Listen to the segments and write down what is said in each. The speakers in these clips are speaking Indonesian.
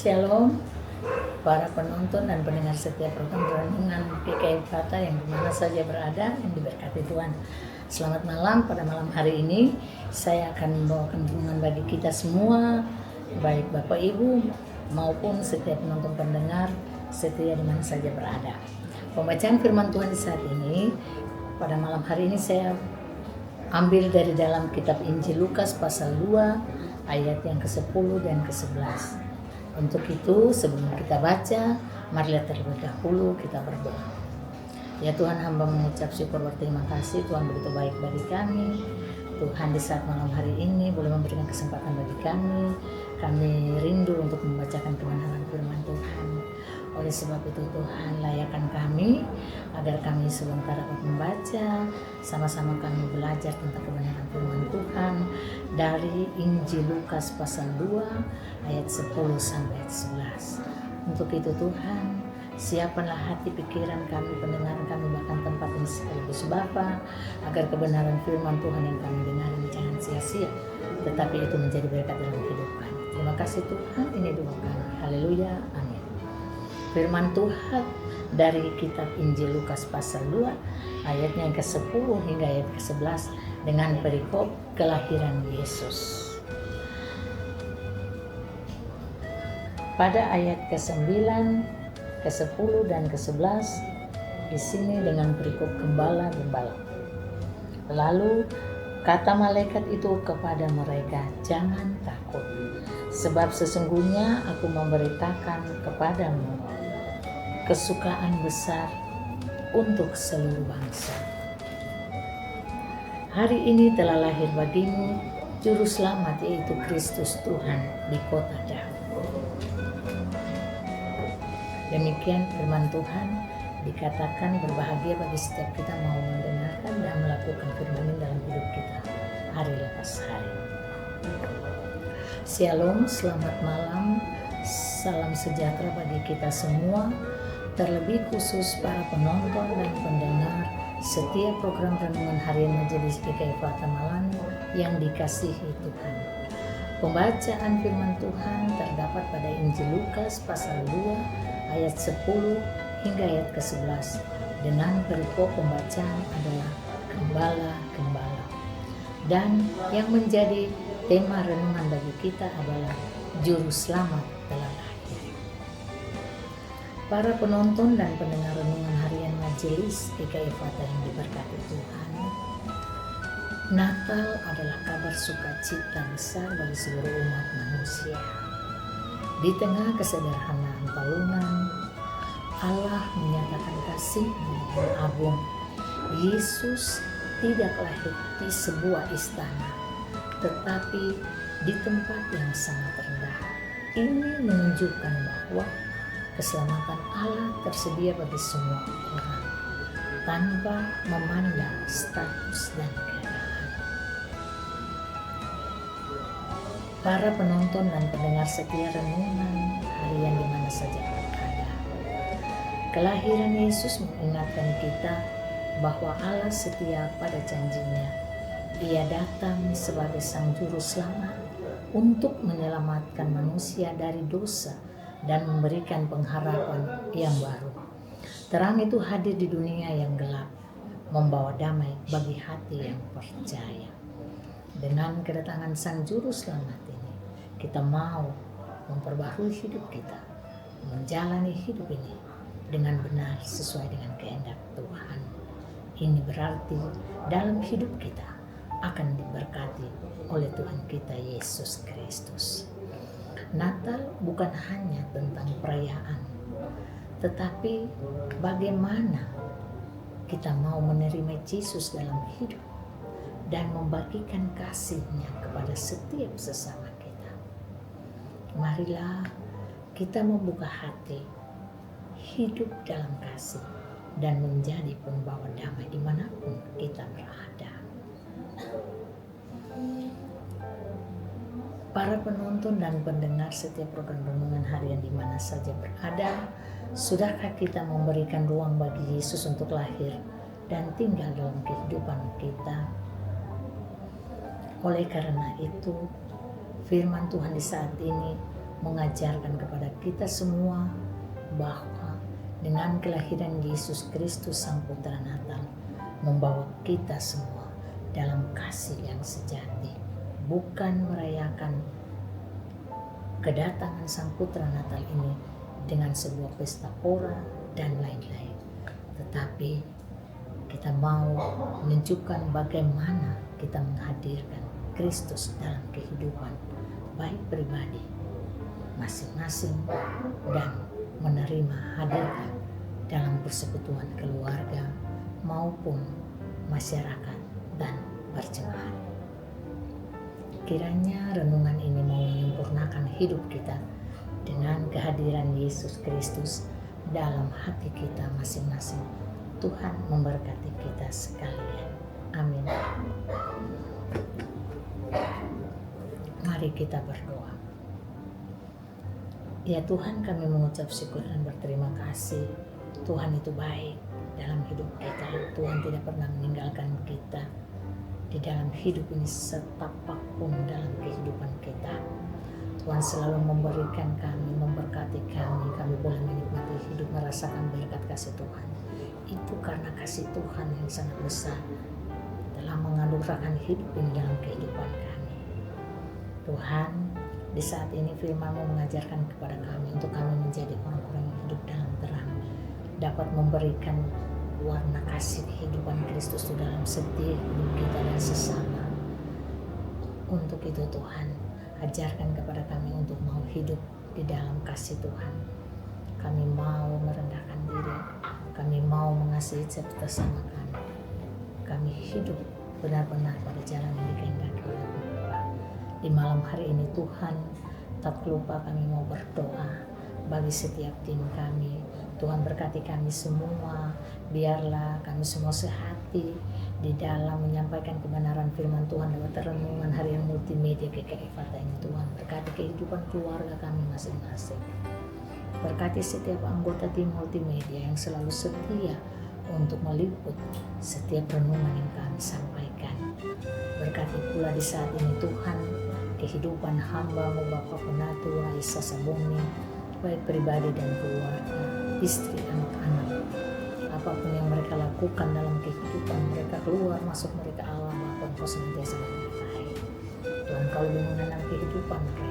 Shalom para penonton dan pendengar setiap program renungan PKI Fata yang dimana saja berada, yang diberkati Tuhan. Selamat malam. Pada malam hari ini saya akan membawakan renungan bagi kita semua, baik Bapak Ibu maupun setiap penonton pendengar setia dimana saja berada. Pembacaan firman Tuhan di saat ini pada malam hari ini saya ambil dari dalam kitab Injil Lukas pasal 2 ayat yang ke-10 dan ke-11. Untuk itu sebelum kita baca, marilah terlebih dahulu kita berdoa. Ya Tuhan, hamba mengucap syukur berterima kasih Tuhan begitu baik bagi kami. Tuhan di saat malam hari ini boleh memberikan kesempatan bagi kami. Kami rindu untuk membacakan kebenaran firman Tuhan. Oleh sebab itu Tuhan, layakkan kami agar kami sebentar dapat membaca, sama-sama kami belajar tentang kebenaran firman Tuhan dari Injil Lukas pasal 2 ayat 10 sampai 11. Untuk itu Tuhan, siapkanlah hati pikiran kami, pendengaran kami, bahkan tempat ini sekaligus Bapa, agar kebenaran firman Tuhan yang kami dengar jangan sia-sia, tetapi itu menjadi berkat dalam hidup kami. Terima kasih Tuhan, ini doa kami. Haleluya, amin. Firman Tuhan dari kitab Injil Lukas pasal 2 ayatnya yang ke-10 hingga ayat ke-11 dengan perikop kelahiran Yesus. Pada ayat ke-9, ke-10 dan ke-11 di sini dengan perikop gembala-gembala. Lalu kata malaikat itu kepada mereka, "Jangan takut, sebab sesungguhnya aku memberitakan kepadamu kesukaan besar untuk seluruh bangsa. Hari ini telah lahir bagimu Juru Selamat, yaitu Kristus Tuhan di kota Daud." Demikian firman Tuhan. Dikatakan berbahagia bagi setiap kita mau mendengarkan dan melakukan firman ini dalam hidup kita hari lepas hari. Shalom, selamat malam, salam sejahtera bagi kita semua, terlebih khusus para penonton dan pendengar setiap program renungan harian Majelis PKI Fata Malang yang dikasihi Tuhan. Pembacaan firman Tuhan terdapat pada Injil Lukas pasal 2 ayat 10 hingga ayat ke-11 dengan perikop pembacaan adalah gembala-gembala. Dan yang menjadi tema renungan bagi kita adalah Juru Selamat telah lahir. Para penonton dan pendengar renungan harian Majelis PKI Fata yang diberkati Tuhan, Natal adalah kabar sukacita besar bagi seluruh umat manusia. Di tengah kesederhanaan palungan, Allah menyatakan kasih-Nya yang agung. Yesus tidak lahir di sebuah istana, tetapi di tempat yang sangat rendah. Ini menunjukkan bahwa keselamatan Allah tersedia bagi semua orang, tanpa memandang status dan keadaan. Para penonton dan pendengar setia renungan harian di mana saja berada, kelahiran Yesus mengingatkan kita bahwa Allah setia pada janjinya. Ia datang sebagai Sang Juru Selamat untuk menyelamatkan manusia dari dosa dan memberikan pengharapan yang baru. Terang itu hadir di dunia yang gelap, membawa damai bagi hati yang percaya. Dengan kedatangan Sang Juru Selamat ini, kita mau memperbaharui hidup kita, menjalani hidup ini dengan benar sesuai dengan kehendak Tuhan. Ini berarti dalam hidup kita akan diberkati oleh Tuhan kita Yesus Kristus. Natal bukan hanya tentang perayaan, tetapi bagaimana kita mau menerima Yesus dalam hidup dan membagikan kasih-Nya kepada setiap sesama kita. Marilah kita membuka hati, hidup dalam kasih, dan menjadi pembawa damai dimanapun kita berada. Para penonton dan pendengar setiap program renungan harian di mana saja berada, sudahkah kita memberikan ruang bagi Yesus untuk lahir dan tinggal dalam kehidupan kita? Oleh karena itu, firman Tuhan di saat ini mengajarkan kepada kita semua bahwa dengan kelahiran Yesus Kristus Sang Putra Natal membawa kita semua dalam kasih yang sejati, bukan merayakan kedatangan Sang Putra Natal ini dengan sebuah pesta pora dan lain-lain, tetapi kita mau menunjukkan bagaimana kita menghadirkan Kristus dalam kehidupan baik pribadi masing-masing dan menerima hadirkan dalam persekutuan keluarga maupun masyarakat dan berjemaat. Kiranya renungan ini mau menyempurnakan hidup kita dengan kehadiran Yesus Kristus dalam hati kita masing-masing. Tuhan memberkati kita sekalian. Amin. Mari kita berdoa. Ya Tuhan, kami mengucap syukur dan berterima kasih. Tuhan itu baik dalam hidup kita. Tuhan tidak pernah meninggalkan kita di dalam hidup ini setapak pun dalam kehidupan kita. Tuhan selalu memberikan kami, memberkati kami. Kami boleh menikmati hidup, merasakan berkat kasih Tuhan. Itu karena kasih Tuhan yang sangat besar telah menganugerahkan hidup ini dalam kehidupan kami. Tuhan, di saat ini firman-Mu mengajarkan kepada kami untuk kami menjadi orang-orang yang hidup dalam terang, dapat memberikan warna kasih kehidupan Kristus dalam setiap hidup kita dan sesama. Untuk itu Tuhan, ajarkan kepada kami untuk mau hidup di dalam kasih Tuhan. Kami mau merendahkan diri, kami mau mengasihi sesama kami. Kami hidup benar-benar pada jalan yang dikehendaki oleh Bapa. Di malam hari ini Tuhan, tak lupa kami mau berdoa bagi setiap tim kami. Tuhan berkati kami semua, biarlah kami semua sehati di dalam menyampaikan kebenaran firman Tuhan lewat renungan harian multimedia GKI Fata ini. Tuhan berkati kehidupan keluarga kami masing-masing. Berkati setiap anggota tim multimedia yang selalu setia untuk meliput setiap renungan yang kami sampaikan. Berkati pula di saat ini Tuhan kehidupan hamba-Mu Bapak Penatua Raisa Sabuni, baik pribadi dan keluarga, istri, anak-anak. Apapun yang mereka lakukan dalam kehidupan mereka, keluar masuk mereka alam, Bapak Engkau senantiasa menyertai. Tuhan, Kau lebih mengenal kehidupan mereka.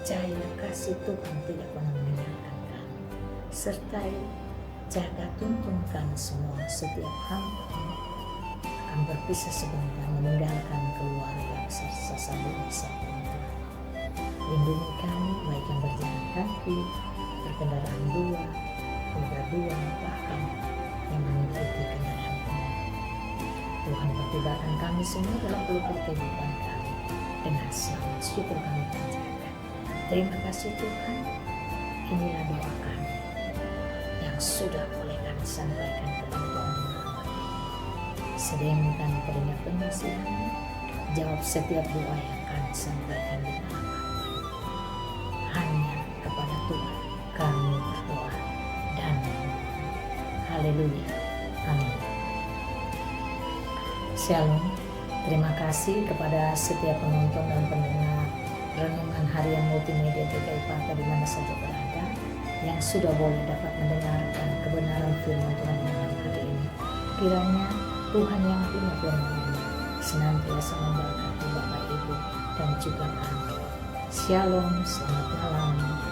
Percaya kasih Tuhan tidak pernah meninggalkan kami. Sertai jaga tuntunkan semua setiap hamba akan berpisah sebentar meninggalkan keluarga serta sahabat. Lindungi kami baik yang berjalan kaki, berkendaraan dua, roda dua, bahkan yang mengikuti kendaraan umum. Tuhan tibakan kami semua dalam pelupur kehidupan kami. Dengan selamat syukur kami panjatkan. Terima kasih Tuhan, inilah doa kami yang sudah boleh kami sampaikan kepada Tuhan di malam hari ini. Sedangkan pendengar penyelesaian, jawab setiap doa yang kami sampaikan di malam hari ini. Hanya kepada Tuhan kami berdoa dan memohon. Haleluya. Amin. Shalom. Terima kasih kepada setiap penonton dan pendengar Renungan Harian Multimedia DKI Pata di mana saja berada, yang sudah boleh dapat mendengarkan kebenaran firman Tuhan di malam hari ini. Kiranya Tuhan yang punya firman-Nya senantiasa memberkati Bapak Ibu dan juga kami. Shalom, selamat malam.